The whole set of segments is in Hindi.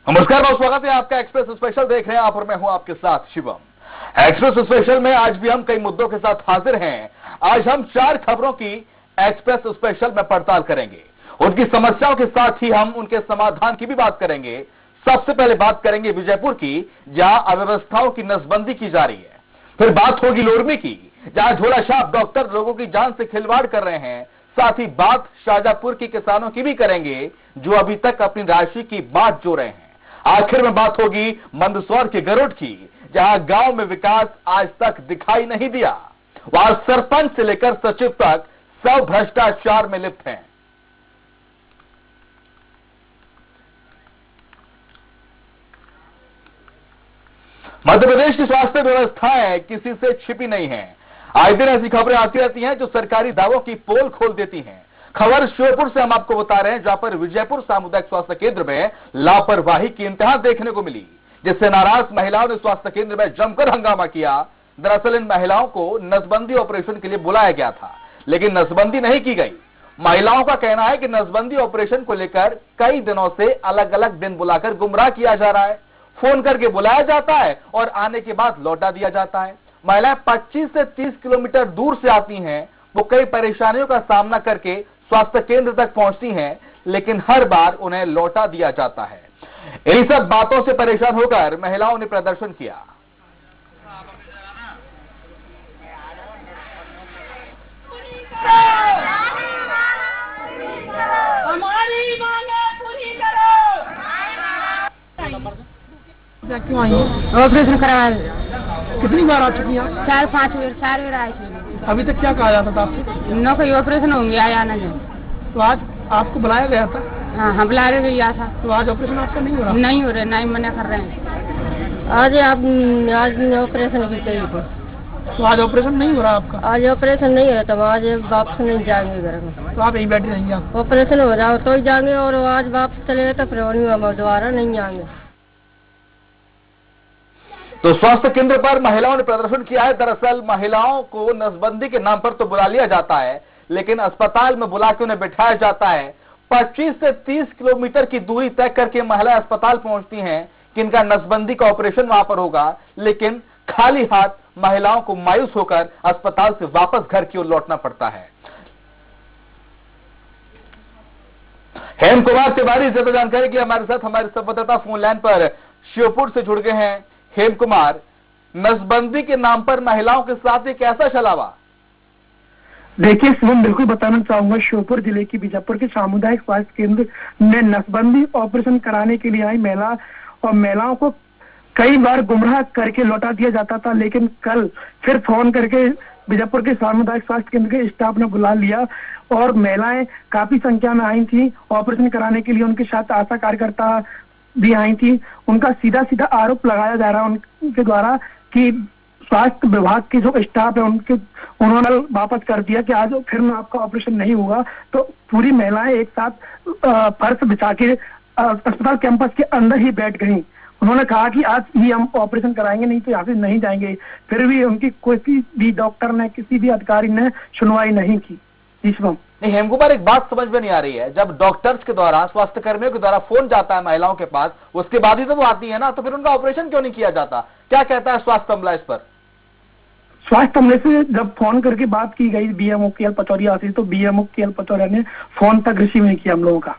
नमस्कार, बहुत स्वागत है आपका। एक्सप्रेस स्पेशल देख रहे हैं आप और मैं हूं आपके साथ शिवम। एक्सप्रेस स्पेशल में आज भी हम कई मुद्दों के साथ हाजिर हैं। आज हम 4 खबरों की एक्सप्रेस स्पेशल में पड़ताल करेंगे। उनकी समस्याओं के साथ ही हम उनके समाधान की भी बात करेंगे। सबसे पहले बात करेंगे विजयपुर की, जहां अव्यवस्थाओं की नसबंदी की जा रही है। फिर बात होगी लोरमी की, जहां झोलाछाप डॉक्टर लोगों की जान से खिलवाड़ कर रहे हैं। साथ ही बात शाहजहांपुर के किसानों की भी करेंगे, जो अभी तक अपनी राशि की बात जो रहे हैं। आखिर में बात होगी मंदसौर के गरुड़ की, जहां गांव में विकास आज तक दिखाई नहीं दिया। वहां सरपंच से लेकर सचिव तक सब भ्रष्टाचार में लिप्त हैं। मध्य प्रदेश की स्वास्थ्य व्यवस्थाएं किसी से छिपी नहीं है। आए दिन ऐसी खबरें आती रहती हैं जो सरकारी दावों की पोल खोल देती हैं। खबर श्योपुर से हम आपको बता रहे हैं, जहां पर विजयपुर सामुदायिक स्वास्थ्य केंद्र में लापरवाही की इंतहा देखने को मिली, जिससे नाराज महिलाओं ने स्वास्थ्य केंद्र में जमकर हंगामा किया। दरअसल इन महिलाओं को नसबंदी ऑपरेशन के लिए बुलाया गया था, लेकिन नसबंदी नहीं की गई। महिलाओं का कहना है कि नसबंदी ऑपरेशन को लेकर कई दिनों से अलग अलग दिन बुलाकर गुमराह किया जा रहा है। फोन करके बुलाया जाता है और आने के बाद लौटा दिया जाता है। महिलाएं 25 से 30 किलोमीटर दूर से आती हैं। वो कई परेशानियों का सामना करके स्वास्थ्य केंद्र तक पहुंचती हैं, लेकिन हर बार उन्हें लौटा दिया जाता है। इन सब बातों से परेशान होकर महिलाओं ने प्रदर्शन किया। हमारी मांगे पूरी करो। क्यों आई? ऑपरेशन करवाया। कितनी बार आ चुकी हैं? 4-5 बार आई थी। अभी तक क्या कहा जाता था आपसे? नो कोई ऑपरेशन होंगे आया ना जो। तो आज आपको बुलाया गया था? हाँ, बुला रहे गया था। तो आज ऑपरेशन आपका नहीं हो रहा? नहीं हो रहा, नहीं मना कर रहे हैं। आज ऑपरेशन भी चाहिए था। तो आज ऑपरेशन नहीं हो रहा आपका? आज ऑपरेशन नहीं हो रहा, तब आज वापस नहीं जाएंगे घर में। तो आप यहीं बैठे रहेंगे? आप ऑपरेशन हो रहा तो ही जाएंगे, और आज वापस चले तो फिर दोबारा नहीं जाएंगे। तो स्वास्थ्य केंद्र पर महिलाओं ने प्रदर्शन किया है। दरअसल महिलाओं को नसबंदी के नाम पर तो बुला लिया जाता है, लेकिन अस्पताल में बुला के उन्हें बिठाया जाता है। 25 से 30 किलोमीटर की दूरी तय करके महिलाएं अस्पताल पहुंचती हैं कि इनका नसबंदी का ऑपरेशन वहां पर होगा, लेकिन खाली हाथ महिलाओं को मायूस होकर अस्पताल से वापस घर की ओर लौटना पड़ता है। हेम कुमार तिवारी ज्यादा जानकारी की हमारे साथ हमारे संवाददाता फोन लाइन पर श्योपुर से जुड़ गए हैं। हेम कुमार, नसबंदी के नाम पर महिलाओं के साथ एक ऐसा छलावा। देखिए शिवम, बिल्कुल बताना चाहूंगा, श्योपुर जिले की बीजापुर के सामुदायिक स्वास्थ्य केंद्र में नसबंदी ऑपरेशन कराने के लिए आई महिला और महिलाओं को कई बार गुमराह करके लौटा दिया जाता था, लेकिन कल फिर फोन करके बीजापुर के सामुदायिक स्वास्थ्य केंद्र के स्टाफ ने बुला लिया और महिलाएं काफी संख्या में आई थी ऑपरेशन कराने के लिए। उनके साथ आशा कार्यकर्ता भी आई थी। उनका सीधा सीधा आरोप लगाया जा रहा है उनके द्वारा कि स्वास्थ्य विभाग के जो स्टाफ है उन्होंने वापस कर दिया कि आज फिर में आपका ऑपरेशन नहीं होगा। तो पूरी महिलाएं एक साथ फर्श बिछा के अस्पताल कैंपस के अंदर ही बैठ गई। उन्होंने कहा कि आज ही हम ऑपरेशन कराएंगे, नहीं तो यहाँ से नहीं जाएंगे। फिर भी उनकी किसी भी डॉक्टर ने, किसी भी अधिकारी ने सुनवाई नहीं की। नहीं हेम कुमार, एक बात समझ में नहीं आ रही है, जब डॉक्टर्स के द्वारा, स्वास्थ्य कर्मियों के द्वारा फोन जाता है महिलाओं के पास, उसके बाद ही तो वो आती है ना, तो फिर उनका ऑपरेशन क्यों नहीं किया जाता? क्या कहता है स्वास्थ्य अमला इस पर? स्वास्थ्य अमले से जब फोन करके बात की गई बीएमओ के एल पचौरिया से, तो बीएमओ के एल पचौरिया ने फोन तक रिसीव नहीं किया हम लोगों का।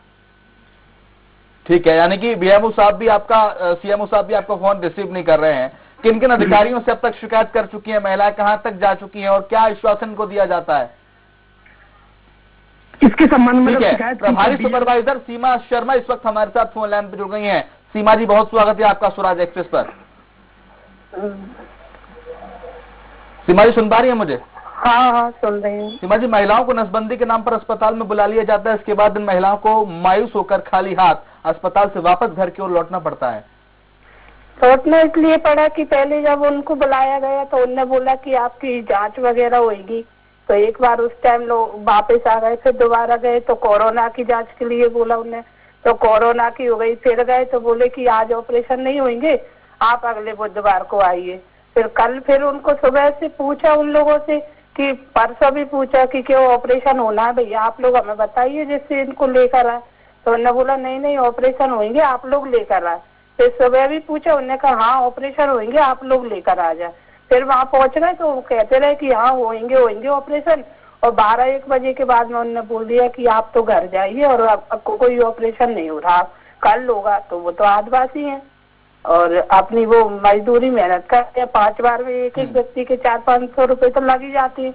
ठीक है, यानी कि बीएमओ साहब भी आपका, सीएमओ साहब भी आपका फोन रिसीव नहीं कर रहे हैं। किन किन अधिकारियों से अब तक शिकायत कर चुकी है महिलाएं, कहां तक जा चुकी है और क्या आश्वासन को दिया जाता है इसके संबंध में? शिकायत प्रभारी सुपरवाइजर सीमा शर्मा इस वक्त हमारे साथ फोन लाइन पर जुड़ गई हैं। सीमा जी, बहुत स्वागत है आपका स्वराज एक्सप्रेस पर। सीमा जी, सुन पा रही है मुझे? हाँ, सुन रही हूँ। सीमा जी, महिलाओं को नसबंदी के नाम पर अस्पताल में बुला लिया जाता है, इसके बाद इन महिलाओं को मायूस होकर खाली हाथ अस्पताल से वापस घर की ओर लौटना पड़ता है। लौटना इसलिए पड़ा कि पहले जब उनको बुलाया गया तो उनने बोला कि आपकी जांच वगैरह होगी, तो एक बार उस टाइम लोग वापस आ गए। फिर दोबारा गए तो कोरोना की जांच के लिए बोला उन्हें, तो कोरोना की हो गई। फिर गए तो बोले कि आज ऑपरेशन नहीं होंगे, आप अगले बुधवार को आइए। फिर कल फिर उनको सुबह से पूछा उन लोगों से कि परसों भी पूछा कि क्यों ऑपरेशन होना है भैया, आप लोग हमें बताइए जिससे इनको लेकर आए। तो उन्होंने बोला नहीं ऑपरेशन होंगे, आप लोग लेकर आए। फिर सुबह भी पूछा, उन्होंने कहा हाँ ऑपरेशन होंगे, आप लोग लेकर आ जाए। फिर वहाँ पहुँच गए तो वो कहते रहे कि हाँ होंगे ऑपरेशन, और 12-1 बजे के बाद में उन्होंने बोल दिया कि आप तो घर जाइए और आपको कोई ऑपरेशन नहीं हो रहा, कल होगा। तो वो तो आदिवासी हैं और अपनी वो मजदूरी मेहनत करते हैं, 5 बार में एक व्यक्ति के 400-500 रुपए तो लग ही जाती है,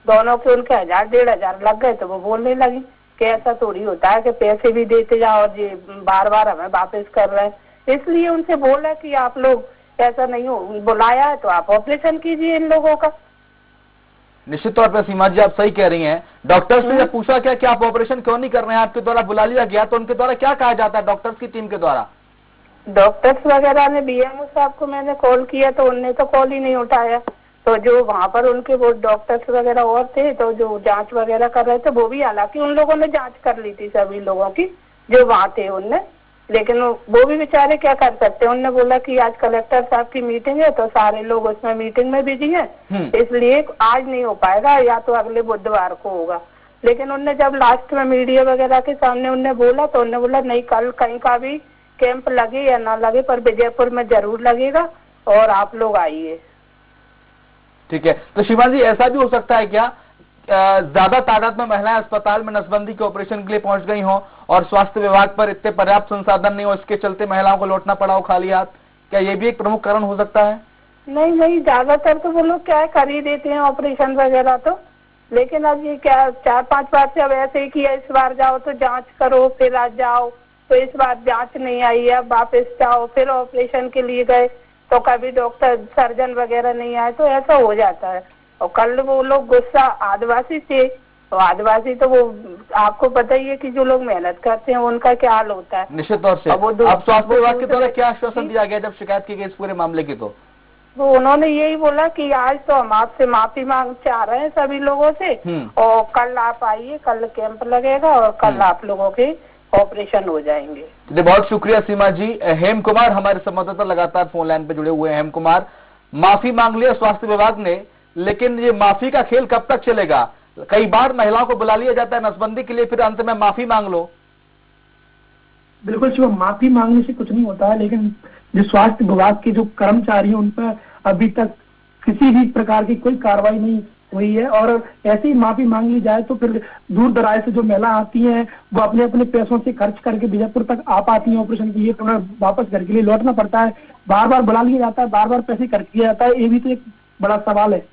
दोनों के उनके 1000-1500 लग गए। तो वो बोलने लगी कि ऐसा थोड़ी होता है कि पैसे भी देते जाओ और ये बार हमें वापस कर रहे हैं। इसलिए उनसे बोला कि आप लोग ऐसा नहीं हो, बुलाया है तो आप ऑपरेशन कीजिए इन लोगों का। निश्चित तौर पर सीमा जी आप सही कह रही हैं। डॉक्टर से जब पूछा क्या कि आप ऑपरेशन क्यों नहीं कर रहे हैं, आपके द्वारा बुला लिया गया, तो उनके द्वारा क्या कहा जाता है डॉक्टर्स की टीम के द्वारा? डॉक्टर्स वगैरह ने, बीएमओ साहब को मैंने कॉल किया तो उनने तो कॉल ही नहीं उठाया। तो जो वहाँ पर उनके वो डॉक्टर्स वगैरह और थे तो जो जांच वगैरह कर रहे थे वो भी, हालांकि उन लोगों ने जांच कर ली थी सभी लोगों की जो वहाँ थे उनने, लेकिन वो भी बेचारे क्या कर सकते हैं। उनने बोला कि आज कलेक्टर साहब की मीटिंग है तो सारे लोग उसमें मीटिंग में बिजी हैं, इसलिए आज नहीं हो पाएगा, या तो अगले बुधवार को होगा। लेकिन उनने जब लास्ट में मीडिया वगैरह के सामने उनने बोला तो उनने बोला नहीं, कल कहीं का भी कैंप लगे या ना लगे पर विजयपुर में जरूर लगेगा और आप लोग आइए। ठीक है, तो शिवा जी ऐसा भी हो सकता है क्या ज्यादा तादाद में महिलाएं अस्पताल में नसबंदी के ऑपरेशन के लिए पहुंच गई हों और स्वास्थ्य विभाग पर इतने पर्याप्त संसाधन नहीं हो, इसके चलते महिलाओं को लौटना पड़ा हो खाली हाथ? क्या ये भी एक प्रमुख कारण हो सकता है? नहीं, ज्यादातर तो वो लोग क्या कर ही देते हैं ऑपरेशन वगैरह तो, लेकिन अब ये क्या 4-5 बार से अब ऐसे ही किया, इस बार जाओ तो जांच करो फिर आज जाओ, तो इस बार जांच नहीं आई है, अब वापस जाओ, फिर ऑपरेशन के लिए गए तो कभी डॉक्टर सर्जन वगैरह नहीं आए, तो ऐसा हो जाता है। और कल वो लोग गुस्सा आदिवासी थे, तो आदिवासी तो वो आपको पता ही है कि जो लोग मेहनत करते हैं उनका क्या हाल होता है। निश्चित तौर से। अब स्वास्थ्य विभाग के द्वारा क्या आश्वासन दिया गया जब शिकायत की गई इस पूरे मामले की? तो उन्होंने यही बोला कि आज तो हम आपसे माफी मांग चाह रहे हैं सभी लोगों से, और कल आप आइए, कल कैंप लगेगा और कल आप लोगों के ऑपरेशन हो जाएंगे। बहुत शुक्रिया सीमा जी। हेम कुमार हमारे संवाददाता लगातार फोन लाइन पे जुड़े हुए हैं। हेम कुमार, माफी मांग लिया स्वास्थ्य विभाग ने, लेकिन ये माफी का खेल कब तक चलेगा? कई बार महिलाओं को बुला लिया जाता है नसबंदी के लिए, फिर अंत में माफी मांग लो। बिल्कुल शिव, माफी मांगने से कुछ नहीं होता है, लेकिन जो स्वास्थ्य विभाग के जो कर्मचारी हैं उन पर अभी तक किसी भी प्रकार की कोई कार्रवाई नहीं हुई है। और ऐसे ही माफी मांग ली जाए तो फिर दूर दराज से जो महिला आती हैं वो अपने अपने पैसों से खर्च करके बीजापुर तक आ पाती हैं ऑपरेशन के लिए, तो उन्हें वापस घर के लिए लौटना पड़ता है, बार बार बुला लिया जाता है, बार बार पैसे खर्च किया जाता है। ये भी तो एक बड़ा सवाल है।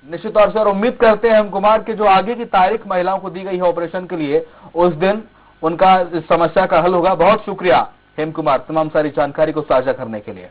निश्चित तौर से, और उम्मीद करते हैं हेम कुमार की जो आगे की तारीख महिलाओं को दी गई है ऑपरेशन के लिए, उस दिन उनका इस समस्या का हल होगा। बहुत शुक्रिया हेम कुमार तमाम सारी जानकारी को साझा करने के लिए।